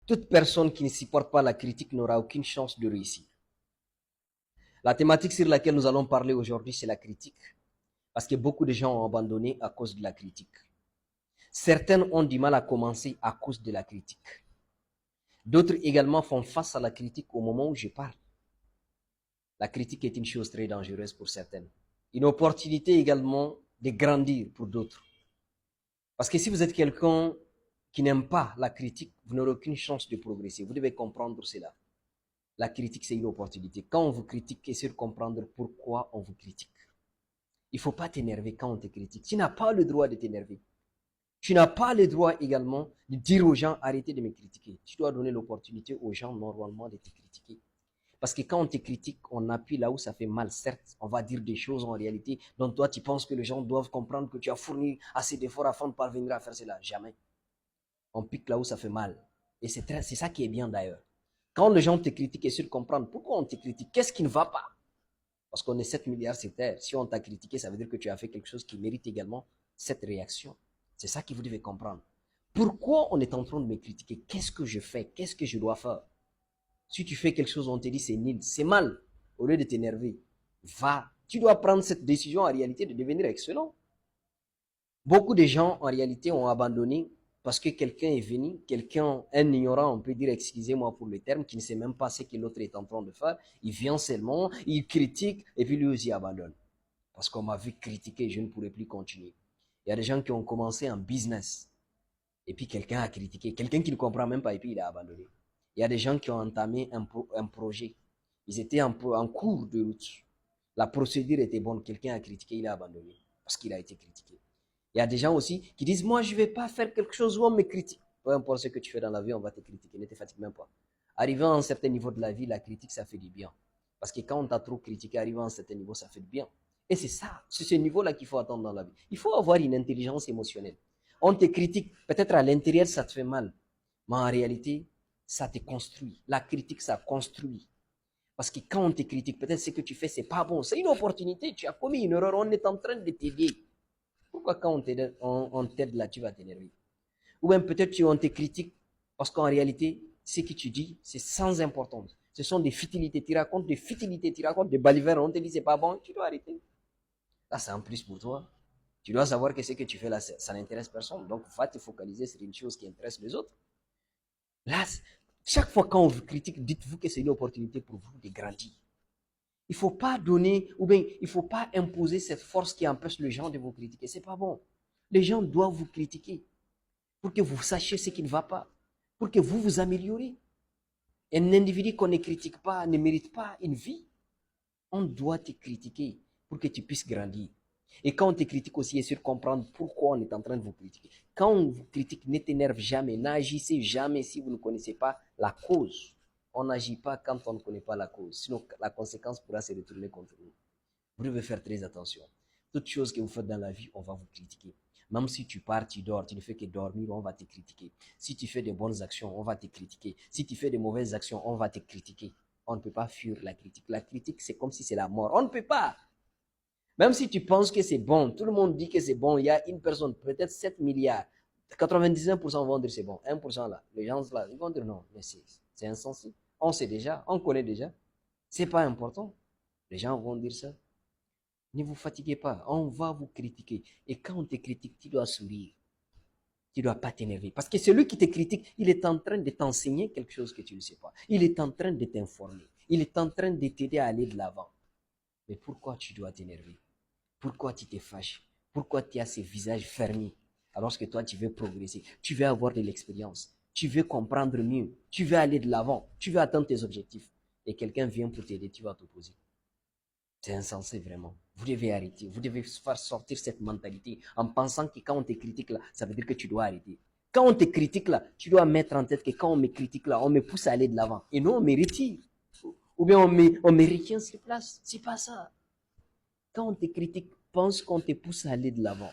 Toute personne qui ne supporte pas la critique n'aura aucune chance de réussir. La thématique sur laquelle nous allons parler aujourd'hui, c'est la critique. Parce que beaucoup de gens ont abandonné à cause de la critique. Certaines ont du mal à commencer à cause de la critique. D'autres également font face à la critique au moment où je parle. La critique est une chose très dangereuse pour certaines. Une opportunité également de grandir pour d'autres. Parce que si vous êtes quelqu'un qui n'aime pas la critique, vous n'aurez aucune chance de progresser. Vous devez comprendre cela. La critique, c'est une opportunité. Quand on vous critique, essayez de comprendre pourquoi on vous critique. Il ne faut pas t'énerver quand on te critique. Tu n'as pas le droit de t'énerver. Tu n'as pas le droit également de dire aux gens, arrêtez de me critiquer. Tu dois donner l'opportunité aux gens normalement de te critiquer. Parce que quand on te critique, on appuie là où ça fait mal. Certes, on va dire des choses en réalité dont toi, tu penses que les gens doivent comprendre que tu as fourni assez d'efforts afin de parvenir à faire cela. Jamais. On pique là où ça fait mal. Et c'est ça qui est bien d'ailleurs. Quand les gens te critiquent, essaie de comprendre pourquoi on te critique. Qu'est-ce qui ne va pas? Parce qu'on est 7 milliards sur Terre. Si on t'a critiqué, ça veut dire que tu as fait quelque chose qui mérite également cette réaction. C'est ça que vous devez comprendre. Pourquoi on est en train de me critiquer? Qu'est-ce que je fais? Qu'est-ce que je dois faire? Si tu fais quelque chose, on te dit c'est nul, c'est mal. Au lieu de t'énerver, va. Tu dois prendre cette décision en réalité de devenir excellent. Beaucoup de gens en réalité ont abandonné parce que quelqu'un est venu, un ignorant, on peut dire, excusez-moi pour le terme, qui ne sait même pas ce que l'autre est en train de faire. Il vient seulement, il critique et puis lui aussi abandonne. Parce qu'on m'a vu critiquer, je ne pourrais plus continuer. Il y a des gens qui ont commencé un business et puis quelqu'un a critiqué, quelqu'un qui ne comprend même pas et puis il a abandonné. Il y a des gens qui ont entamé un projet. Ils étaient en cours de route. La procédure était bonne, quelqu'un a critiqué, il a abandonné parce qu'il a été critiqué. Il y a des gens aussi qui disent, moi, je ne vais pas faire quelque chose où on me critique. Peu importe ce que tu fais dans la vie, on va te critiquer, ne te fatigue même pas. Arrivant à un certain niveau de la vie, la critique, ça fait du bien. Parce que quand on t'a trop critiqué, arrivant à un certain niveau, ça fait du bien. Et c'est ça, c'est ce niveau-là qu'il faut attendre dans la vie. Il faut avoir une intelligence émotionnelle. On te critique, peut-être à l'intérieur, ça te fait mal. Mais en réalité, ça te construit. La critique, ça construit. Parce que quand on te critique, peut-être ce que tu fais, c'est pas bon. C'est une opportunité, tu as commis une erreur, on est en train de t'aider. Pourquoi quand on t'aide là, tu vas t'énerver? Ou bien peut-être on te critique parce qu'en réalité, ce que tu dis, c'est sans importance. Ce sont des futilités. Tu racontes des futilités, tu racontes des balivernes, on te dit c'est pas bon, tu dois arrêter. Là, c'est en plus pour toi. Tu dois savoir que ce que tu fais là, ça n'intéresse personne. Donc, va te focaliser sur une chose qui intéresse les autres. Là, chaque fois quand on vous critique, dites-vous que c'est une opportunité pour vous de grandir. Il ne faut pas donner, ou bien il ne faut pas imposer cette force qui empêche les gens de vous critiquer. C'est pas bon. Les gens doivent vous critiquer pour que vous sachiez ce qui ne va pas, pour que vous vous améliorez. Un individu qu'on ne critique pas ne mérite pas une vie. On doit te critiquer pour que tu puisses grandir. Et quand on te critique aussi, essayer de comprendre pourquoi on est en train de vous critiquer. Quand on vous critique, ne t'énerve jamais, n'agissez jamais si vous ne connaissez pas la cause. On n'agit pas quand on ne connaît pas la cause, sinon la conséquence pourra se retourner contre nous. Vous devez faire très attention. Toute chose que vous faites dans la vie, on va vous critiquer. Même si tu pars, tu dors, tu ne fais que dormir, on va te critiquer. Si tu fais de bonnes actions, on va te critiquer. Si tu fais de mauvaises actions, on va te critiquer. On ne peut pas fuir la critique. La critique, c'est comme si c'est la mort. On ne peut pas. Même si tu penses que c'est bon, tout le monde dit que c'est bon, il y a une personne, peut-être 7 milliards, 99% vont dire c'est bon, 1% là, les gens là, ils vont dire non, mais c'est insensé. On sait déjà, on connaît déjà, c'est pas important. Les gens vont dire ça. Ne vous fatiguez pas, on va vous critiquer. Et quand on te critique, tu dois sourire. Tu ne dois pas t'énerver. Parce que celui qui te critique, il est en train de t'enseigner quelque chose que tu ne sais pas. Il est en train de t'informer. Il est en train de t'aider à aller de l'avant. Mais pourquoi tu dois t'énerver? Pourquoi tu te fâches? Pourquoi tu as ce visage fermé? Alors que toi, tu veux progresser. Tu veux avoir de l'expérience. Tu veux comprendre mieux. Tu veux aller de l'avant. Tu veux atteindre tes objectifs. Et quelqu'un vient pour t'aider, tu vas t'opposer. C'est insensé vraiment. Vous devez arrêter. Vous devez faire sortir cette mentalité en pensant que quand on te critique là, ça veut dire que tu dois arrêter. Quand on te critique là, tu dois mettre en tête que quand on me critique là, on me pousse à aller de l'avant. Et non, on me retire. Ou bien on me retient sur place. C'est pas ça. Quand on te critique, pense qu'on te pousse à aller de l'avant.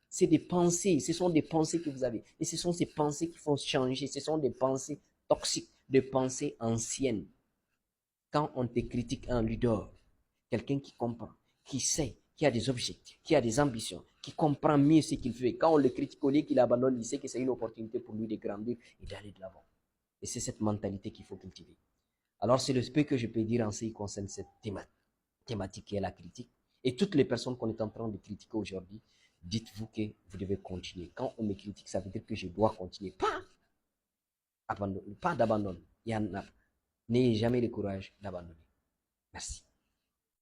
C'est des pensées. Ce sont des pensées que vous avez. Et ce sont ces pensées qui font changer. Ce sont des pensées toxiques, des pensées anciennes. Quand on te critique, un leader, quelqu'un qui comprend, qui sait, qui a des objectifs, qui a des ambitions, qui comprend mieux ce qu'il fait. Quand on le critique au lieu qu'il abandonne, il sait que c'est une opportunité pour lui de grandir et d'aller de l'avant. Et c'est cette mentalité qu'il faut cultiver. Alors, c'est le peu que je peux dire en ce qui concerne cette thématique qui est la critique. Et toutes les personnes qu'on est en train de critiquer aujourd'hui, dites-vous que vous devez continuer. Quand on me critique, ça veut dire que je dois continuer. Pas d'abandon. Il y en a. N'ayez jamais le courage d'abandonner. Merci.